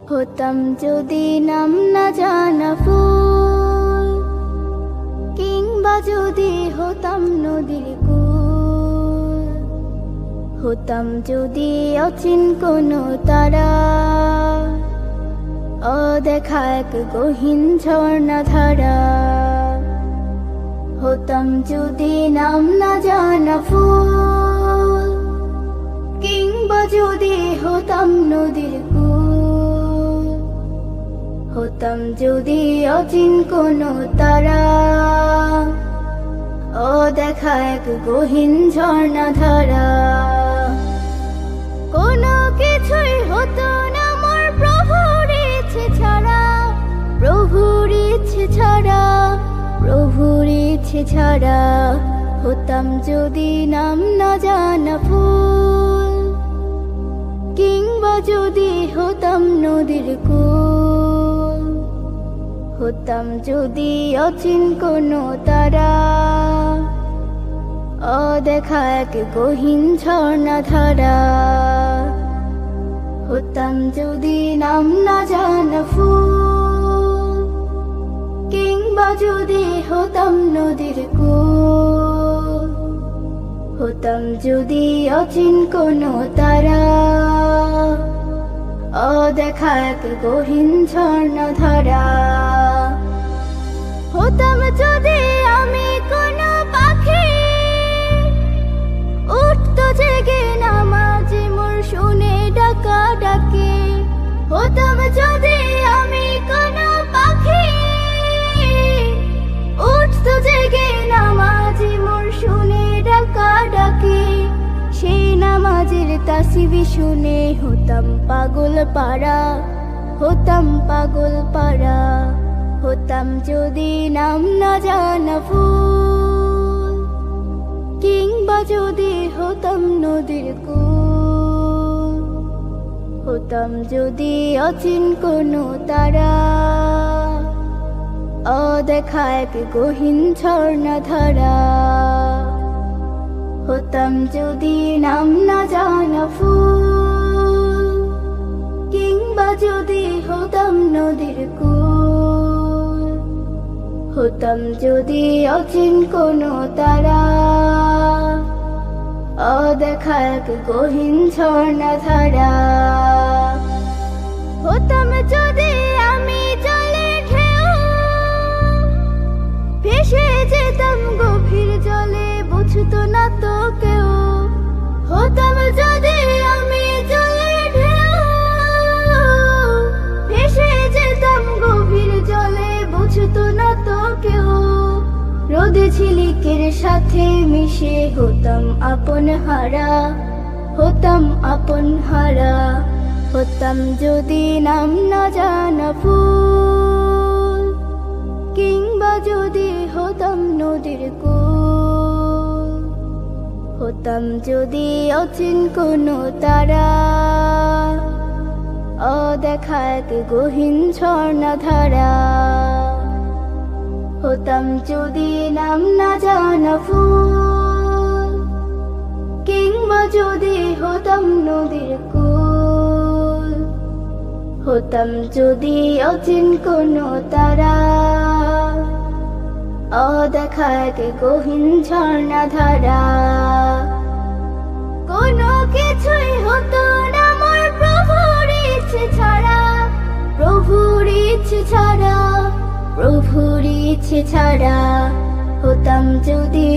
হতাম যদি নাম না জানা ফুল, কিংবা যদি হতাম নদীর কূল, হতাম যদি অচিন কোনো তারা, অদেখা এক গহীন ঝর্ণা ধারা। হতাম যদি নাম না জানা ফুল, কিংবা যদি হতাম নদীর কূল, হতাম যদি অচিন কোনো তারা, অদেখা এক গহীন ঝর্ণা ধারা। কোনো কিছুই হতো না মোর প্রভুর ইচ্ছে ছাড়া, প্রভুর ইচ্ছে ছাড়া, প্রভুর ইচ্ছে ছাড়া। হতাম যদি নাম না জানা ফুল, কিংবা যদি হতাম নদীর কূল, হতাম যদি অচিন কোনো তারা, অদেখা এক গহীন ঝর্ণা ধারা। হতাম যদি নাম না জানা ফুল, কিংবা যদি হতাম নদীর কূল, হতাম যদি অচিন কোনো তারা, অদেখা এক গহীন ঝর্ণা ধারা। হতাম যদি আমি কোনো পাখি, উঠতো জেগে নামাজে মোর শুনে ডাকা ডাকে। হতাম যদি আমি কোনো পাখি, উঠতো জেগে নামাজে মোর শুনে ডাকা ডাকে। সেই নামাজের তাসবিহ শুনে হতাম পাগল পারা, হতাম পাগল পারা। হতাম যদি নাম না জানা ফুল, কিংবা যদি হতাম নদীর কূল, হতাম যদি অচিন কোনো তারা, অদেখা এক গহীন ঝর্ণা ধারা। হতাম যদি নাম না জানা ফুল, কিংবা যদি হতাম নদীর কূল, হতাম যদি অচিন কোনো তারা, অদেখা এক গহীন ঝর্ণা ধারা। হতাম যদি আমি জলে ঢেউ, ভেসে যেতাম গভীর জলে, বুঝতো না তো কেউ। হতাম যদি আমি জলে ঢেউ, ভেসে যেতাম গভীর জলে, বুঝতো না তো কেউ। রোদে ঝিলিকের সাথে মিশে হতাম আপন হারা, হতাম আপন হারা। হতাম যদি নাম না জানা ফুল, কিংবা যদি হতাম নদীর কূল, হতাম যদি অচিন কোনো তারা, অদেখা এক গহীন ঝর্ণা ধারা। হতাম যদি নাম না জানা ফুল, কিংবা যদি হতাম নদীর কূল, হতাম যদি অচিন কোনো তারা, অদেখা এক গহীন ঝর্ণা ধারা। কোনো কিছুই হতো না মোর প্রভুর ইচ্ছে ছাড়া, প্রভুর ইচ্ছে ছাড়া, প্রভুর ইচ্ছে ছাড়া। হতাম যদি